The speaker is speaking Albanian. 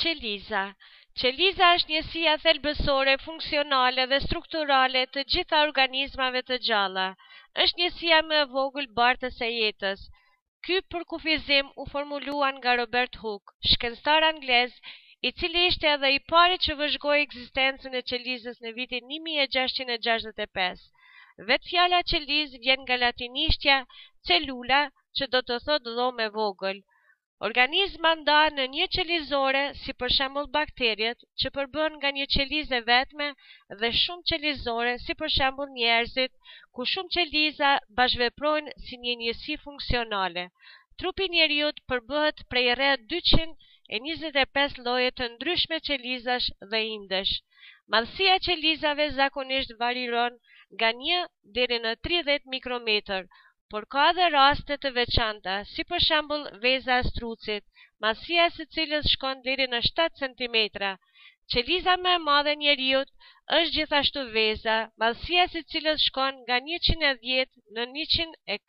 Qeliza. Qeliza është njësia thelbësore, funksionale dhe strukturale të gjitha organizmave të gjalla. Është njësia më e vogël bartës e jetës. Ky përkufizim u formuluan nga Robert Hooke, shkencëtar anglez, i cili ishte edhe i pari që vëzhgoi ekzistencën e qelizës në vitin 1665. Vetë fjala qeliz vjen nga latinishtja celula, që do të thotë dhomë e vogël. Organizma ndahen në një qelizore, si për shembull bakteriet, që përbëhen nga një qelizë vetme, dhe shumë qelizore, si për shembull njerëzit, ku shumë qeliza bashkëveprojnë si një njësi funksionale. Trupi njeriut përbëhet prej rreth 225 lloje të ndryshme qelizash dhe indesh. Madhësia e qelizave zakonisht variron nga 1 deri në 30 mikrometër, por ka edhe raste të veçanta, si për shembull veza e strucit, madhësia e së cilës shkon deri në 7 cm. Qeliza më e madhe e njeriut është gjithashtu veza, madhësia e së cilës shkon nga 110 në 104